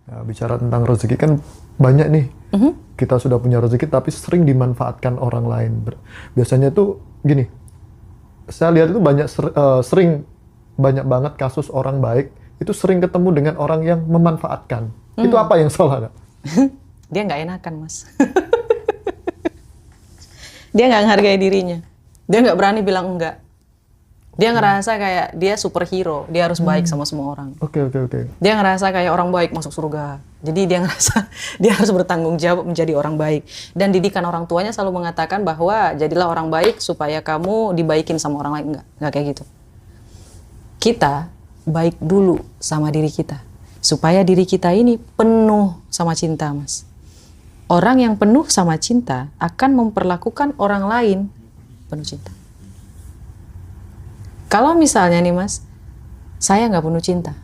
Ya, bicara tentang rezeki kan banyak nih. Kita sudah punya rezeki tapi sering dimanfaatkan orang lain. Biasanya tuh gini, saya lihat itu sering banyak banget kasus orang baik itu sering ketemu dengan orang yang memanfaatkan. Itu apa yang salah, Kak? Dia nggak enakan, Mas. Dia nggak menghargai dirinya. Dia nggak berani bilang enggak. Dia ngerasa kayak dia superhero, dia harus baik sama semua orang. Oke. Dia ngerasa kayak orang baik masuk surga. Jadi dia ngerasa dia harus bertanggung jawab menjadi orang baik. Dan didikan orang tuanya selalu mengatakan bahwa jadilah orang baik supaya kamu dibaikin sama orang lain. Enggak kayak gitu. Kita baik dulu sama diri kita. Supaya diri kita ini penuh sama cinta, Mas. Orang yang penuh sama cinta akan memperlakukan orang lain penuh cinta. Kalau misalnya nih, Mas, saya nggak penuh cinta.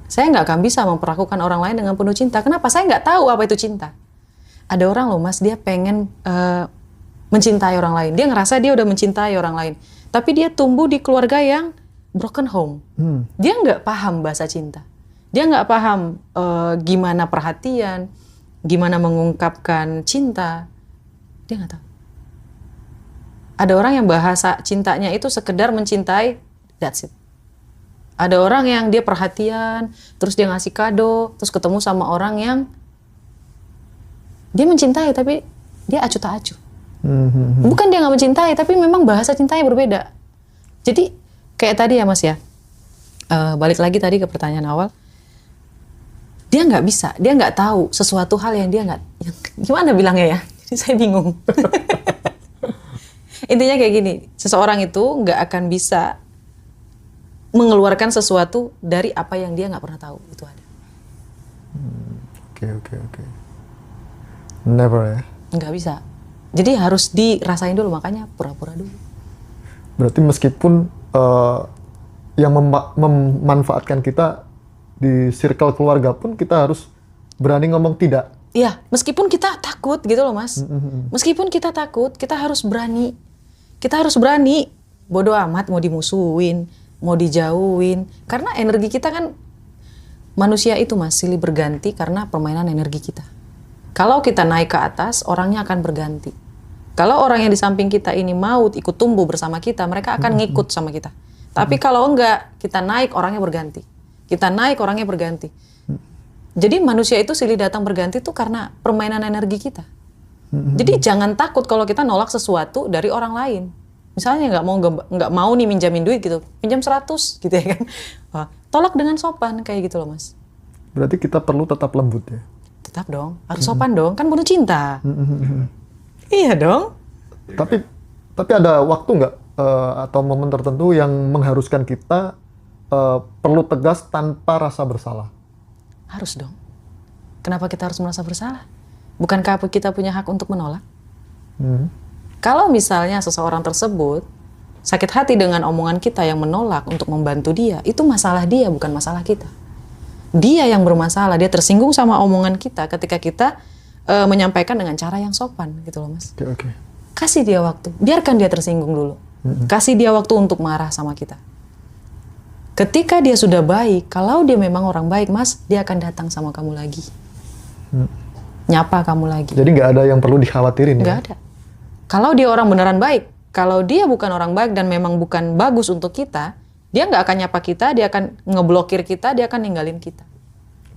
Saya nggak akan bisa memperlakukan orang lain dengan penuh cinta. Kenapa? Saya nggak tahu apa itu cinta. Ada orang loh, Mas, dia pengen mencintai orang lain. Dia ngerasa dia udah mencintai orang lain. Tapi dia tumbuh di keluarga yang broken home. Dia nggak paham bahasa cinta. Dia nggak paham gimana perhatian, gimana mengungkapkan cinta. Dia nggak tahu. Ada orang yang bahasa cintanya itu sekedar mencintai, that's it. Ada orang yang dia perhatian, terus dia ngasih kado, terus ketemu sama orang yang dia mencintai tapi dia acuh tak acuh. Bukan dia nggak mencintai, tapi memang bahasa cintanya berbeda. Jadi kayak tadi ya, Mas ya, balik lagi tadi ke pertanyaan awal, dia nggak bisa, dia nggak tahu sesuatu hal yang dia nggak, gimana bilangnya ya? Jadi saya bingung. Intinya kayak gini, seseorang itu nggak akan bisa mengeluarkan sesuatu dari apa yang dia nggak pernah tahu. Itu ada. Oke. Never ya? Nggak bisa. Jadi harus dirasain dulu, makanya pura-pura dulu. Berarti meskipun yang memanfaatkan kita di circle keluarga pun kita harus berani ngomong tidak. Iya, meskipun kita takut gitu loh, Mas. Meskipun kita takut, kita harus berani. Kita harus berani. Bodoh amat mau dimusuhin, mau dijauhin. Karena energi kita kan, manusia itu, Mas, silih berganti karena permainan energi kita. Kalau kita naik ke atas, orangnya akan berganti. Kalau orang yang di samping kita ini mau ikut tumbuh bersama kita, mereka akan ngikut sama kita. Tapi kalau enggak, kita naik, orangnya berganti. Kita naik, orangnya berganti. Jadi manusia itu silih datang berganti tuh karena permainan energi kita. Jadi jangan takut kalau kita nolak sesuatu dari orang lain. Misalnya nggak mau nih minjamin duit gitu, pinjam 100 gitu ya kan. Wah, tolak dengan sopan kayak gitu loh, Mas. Berarti kita perlu tetap lembut ya? Tetap dong, harus sopan dong, kan penuh cinta. Iya dong. Tapi ada waktu nggak atau momen tertentu yang mengharuskan kita perlu tegas tanpa rasa bersalah? Harus dong. Kenapa kita harus merasa bersalah? Bukankah kita punya hak untuk menolak? Kalau misalnya seseorang tersebut sakit hati dengan omongan kita yang menolak untuk membantu dia, itu masalah dia, bukan masalah kita. Dia yang bermasalah, dia tersinggung sama omongan kita ketika kita menyampaikan dengan cara yang sopan, gitu loh, Mas. Oke. Kasih dia waktu, biarkan dia tersinggung dulu. Kasih dia waktu untuk marah sama kita. Ketika dia sudah baik, kalau dia memang orang baik, Mas, dia akan datang sama kamu lagi. Nyapa kamu lagi. Jadi nggak ada yang perlu dikhawatirin ya? Nggak ada. Kalau dia orang beneran baik, kalau dia bukan orang baik dan memang bukan bagus untuk kita, dia nggak akan nyapa kita, dia akan ngeblokir kita, dia akan ninggalin kita.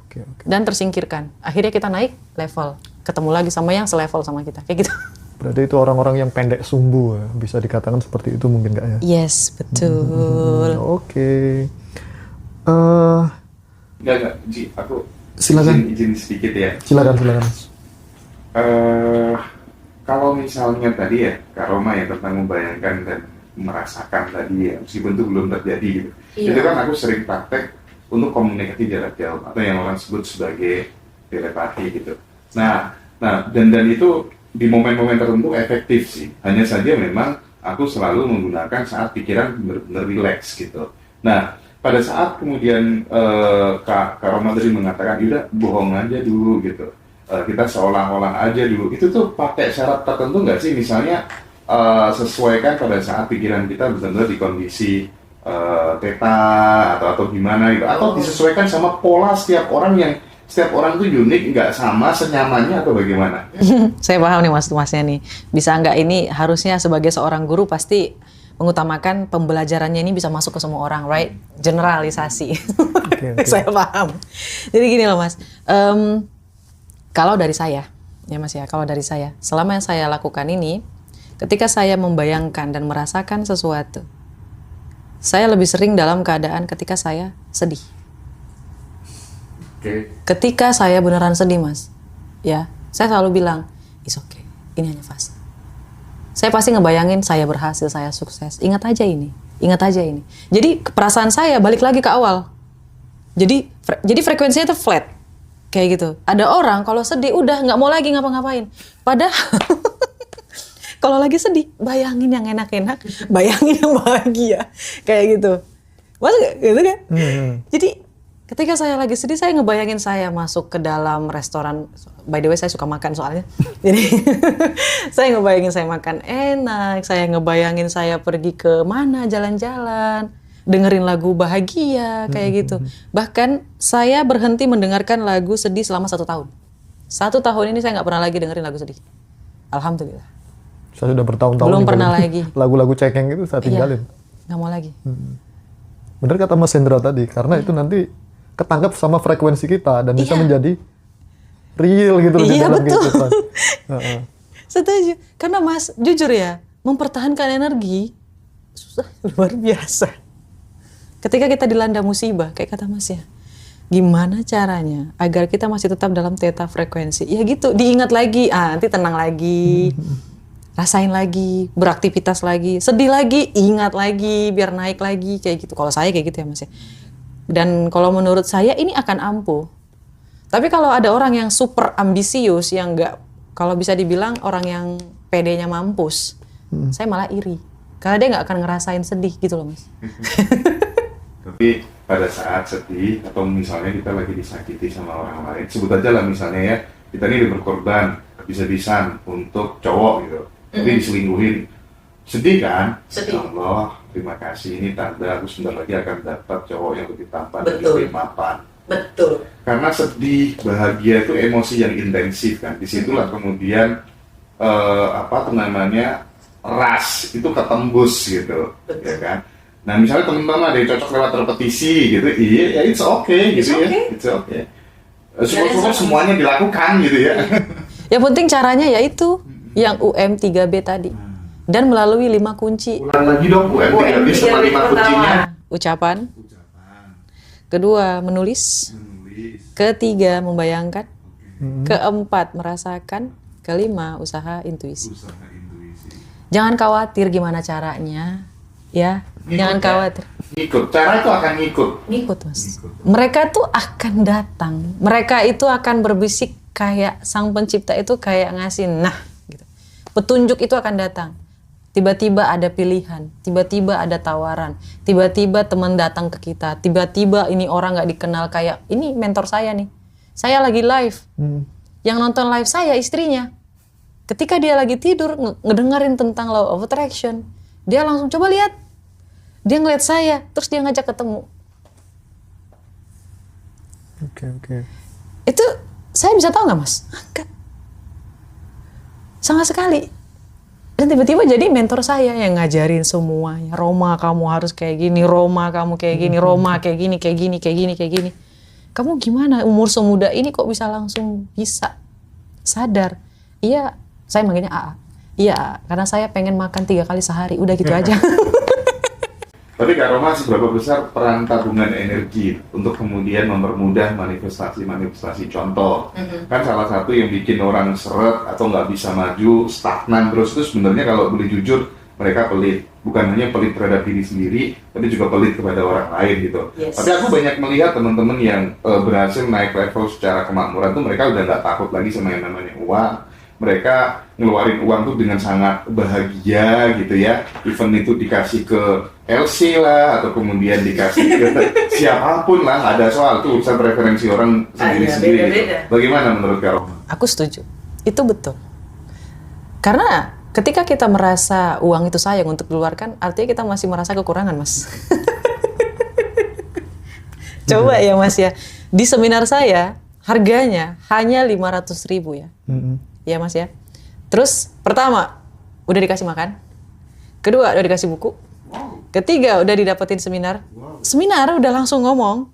Oke. Dan tersingkirkan. Akhirnya kita naik level, ketemu lagi sama yang selevel sama kita, kayak gitu. Berarti itu orang-orang yang pendek sumbu ya? Bisa dikatakan seperti itu mungkin nggak ya? Yes, betul. Oke. Enggak, Ji, aku Silakan. izin sedikit ya. Silakan. Kalau misalnya tadi ya, Kak Roma ya tentang membayangkan dan merasakan tadi ya, meskipun itu belum terjadi gitu. Iya. Itu kan aku sering praktek untuk komunikasi jarak jauh atau yang orang sebut sebagai telepati gitu. Nah dan itu di momen-momen tertentu efektif sih. Hanya saja memang aku selalu menggunakan saat pikiran benar-benar rileks gitu. Nah, pada saat kemudian Kak Roma tadi mengatakan, udah bohong aja dulu gitu. Kita seolah-olah aja dulu. Itu tuh pakai syarat tertentu nggak sih? Misalnya sesuaikan pada saat pikiran kita benar-benar di kondisi theta atau gimana gitu. Atau disesuaikan sama pola setiap orang yang setiap orang tuh unik, nggak sama senyamannya atau bagaimana? Saya paham nih masnya nih. Bisa nggak ini harusnya sebagai seorang guru pasti mengutamakan pembelajarannya ini bisa masuk ke semua orang, right? Generalisasi. Oke. Saya paham. Jadi gini loh mas, kalau dari saya, ya mas ya, kalau dari saya, selama yang saya lakukan ini, ketika saya membayangkan dan merasakan sesuatu, saya lebih sering dalam keadaan ketika saya sedih. Oke. Ketika saya beneran sedih mas, ya, saya selalu bilang, it's okay, ini hanya fase. Saya pasti ngebayangin saya berhasil, saya sukses. Ingat aja ini. Jadi perasaan saya balik lagi ke awal. Jadi frekuensinya itu flat, kayak gitu. Ada orang kalau sedih udah nggak mau lagi ngapa-ngapain. Padahal kalau lagi sedih, bayangin yang enak-enak, bayangin yang bahagia, kayak gitu. Maksudnya gitu kan? Jadi ketika saya lagi sedih, saya ngebayangin saya masuk ke dalam restoran. By the way, saya suka makan soalnya. Jadi saya ngebayangin saya makan enak, saya ngebayangin saya pergi ke mana jalan-jalan, dengerin lagu bahagia, kayak gitu. Bahkan saya berhenti mendengarkan lagu sedih selama 1 tahun. 1 tahun ini saya nggak pernah lagi dengerin lagu sedih. Alhamdulillah. Saya sudah bertahun-tahun Belum ninggalin pernah lagi. lagu-lagu cekeng itu saya tinggalin. Nggak mau lagi. Bener kata Mas Hendra tadi, karena itu nanti ketangkap sama frekuensi kita dan bisa menjadi real gitu loh di Iya, dalam betul. kehidupan. Setuju. Karena mas, jujur ya, mempertahankan energi susah luar biasa. Ketika kita dilanda musibah, kayak kata mas ya, gimana caranya agar kita masih tetap dalam theta frekuensi? Ya gitu, diingat lagi, nanti tenang lagi, rasain lagi, beraktivitas lagi, sedih lagi, ingat lagi, biar naik lagi, kayak gitu. Kalau saya kayak gitu ya mas ya. Dan kalau menurut saya ini akan ampuh. Tapi kalau ada orang yang super ambisius, yang nggak, kalau bisa dibilang orang yang PD-nya mampus, saya malah iri. Karena dia nggak akan ngerasain sedih gitu loh mas. Tapi pada saat sedih atau misalnya kita lagi disakiti sama orang lain, sebut aja lah misalnya ya, kita ini berkorban habis-habisan untuk cowok gitu, tapi diselingkuhin, sedih kan? Sedih. Ya Allah, terima kasih, ini tanda aku sebentar lagi akan dapat cowok yang lebih tampan, Betul. lebih mapan. Betul. Karena sedih, bahagia itu emosi yang intensif kan. Disitulah kemudian ras itu ketembus gitu, ya kan. Nah misalnya teman-teman ada yang cocok lewat repetisi gitu, iya ya it's okay gitu ya, it's okay. Syukur-syukur semuanya dilakukan gitu ya. Yang penting caranya yaitu yang UM3B tadi. Dan melalui 5 kunci. Ulang lagi dong, UM3B sama 5 kuncinya. Ucapan. Kedua, menulis. Ketiga, membayangkan. Keempat, merasakan. Kelima, usaha intuisi. Jangan khawatir gimana caranya, ya. Jangan khawatir. Ngikut, cara itu akan ngikut. Ngikut mas. Mereka tuh akan datang. Mereka itu akan berbisik kayak sang pencipta itu kayak ngasih, nah, gitu. Petunjuk itu akan datang. Tiba-tiba ada pilihan, tiba-tiba ada tawaran, tiba-tiba teman datang ke kita, tiba-tiba ini orang nggak dikenal kayak, ini mentor saya nih. Saya lagi live. Yang nonton live saya istrinya. Ketika dia lagi tidur ngedengerin tentang law of attraction, dia langsung coba lihat. Dia ngeliat saya, terus dia ngajak ketemu. Oke. Itu saya bisa tahu nggak mas? Enggak. Sama sekali. Dan tiba-tiba jadi mentor saya yang ngajarin semuanya. Roma kamu harus kayak gini, Roma kamu kayak gini, Roma kayak gini, kayak gini, kayak gini, kayak gini. Kamu gimana umur semuda ini kok bisa langsung bisa sadar? Iya, saya manggilnya AA. Iya, karena saya pengen makan 3 kali sehari, udah gitu aja. Tapi Kak Roma, seberapa besar peran tabungan energi untuk kemudian mempermudah manifestasi-manifestasi? Contoh, kan salah satu yang bikin orang seret atau nggak bisa maju, stagnan terus itu sebenarnya kalau boleh jujur, mereka pelit. Bukan hanya pelit terhadap diri sendiri, tapi juga pelit kepada orang lain gitu. Yes. Tapi aku banyak melihat teman-teman yang berhasil naik level secara kemakmuran tuh mereka udah nggak takut lagi sama yang namanya uang. Mereka ngeluarin uang tuh dengan sangat bahagia gitu ya. Even itu dikasih ke LC lah atau kemudian dikasih ke siapapun lah, nggak ada soal tuh urusan preferensi orang sendiri-sendiri. Gitu. Bagaimana menurut Kak Roma? Aku setuju, itu betul. Karena ketika kita merasa uang itu sayang untuk dikeluarkan, artinya kita masih merasa kekurangan, Mas. Coba ya Mas ya, di seminar saya harganya hanya 500.000 ya. Ya Mas ya. Terus pertama udah dikasih makan, kedua udah dikasih buku, ketiga udah didapetin seminar, seminar udah langsung ngomong.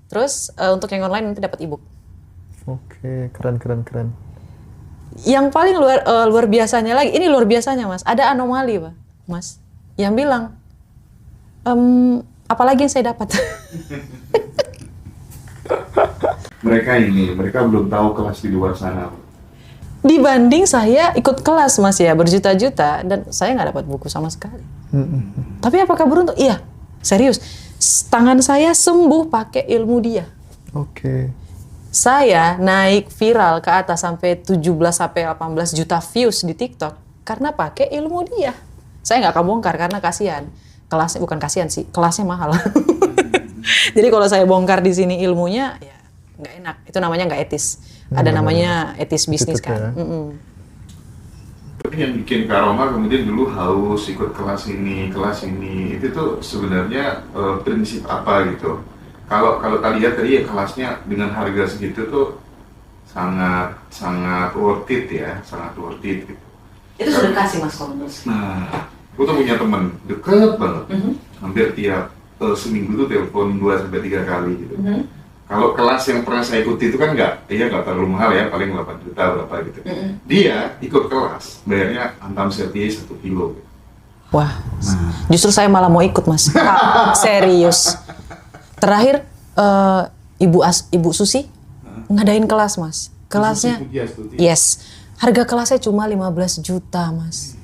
Terus untuk yang online nanti dapat ebook. Oke, keren. Yang paling luar biasanya lagi, ini luar biasanya Mas, ada anomali Pak, Mas, yang bilang, apalagi yang saya dapat. Mereka belum tahu kelas di luar sana. Dibanding saya ikut kelas Mas ya, berjuta-juta, dan saya nggak dapat buku sama sekali. Tapi apakah beruntung? Iya, serius. Tangan saya sembuh pakai ilmu dia. Oke. Saya naik viral ke atas sampai 17-18 juta views di TikTok karena pakai ilmu dia. Saya nggak akan bongkar karena kasihan. Kelasnya bukan kasihan sih, kelasnya mahal. Jadi kalau saya bongkar di sini ilmunya, ya nggak enak. Itu namanya nggak etis. Ada namanya etis bisnis Etis kan. ya. Tapi yang bikin Kak Roma kemudian dulu haus ikut kelas ini, itu tuh sebenarnya prinsip apa gitu? Kalau kita lihat tadi ya kelasnya dengan harga segitu tuh sangat worth it ya, sangat worth it gitu. Itu sudah kasih Mas Kombes. Nah, aku tuh punya teman deket banget, hampir tiap seminggu tuh telepon 2-3 kali gitu. Kalau kelas yang pernah saya ikuti itu kan nggak terlalu mahal ya, paling 8 juta berapa gitu. Dia ikut kelas, bayarnya antam setie 1 kilo. Gitu. Wah, justru saya malah mau ikut Mas. Serius. Terakhir Ibu Susi ngadain kelas Mas. Kelasnya, yes, harga kelasnya cuma 15 juta Mas.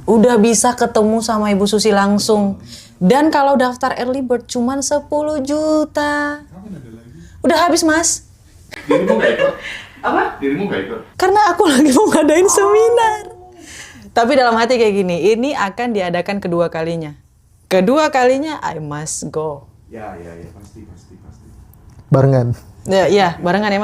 Udah bisa ketemu sama Ibu Susi langsung. Dan kalau daftar early bird cuma 10 juta. Udah habis Mas. Dirimu nggak ikut? Apa? Dirimu nggak ikut? Karena aku lagi mau ngadain seminar. Tapi dalam hati kayak gini, ini akan diadakan kedua kalinya. Kedua kalinya I must go. Ya, pasti. Barengan. Ya, barengan ya Mas.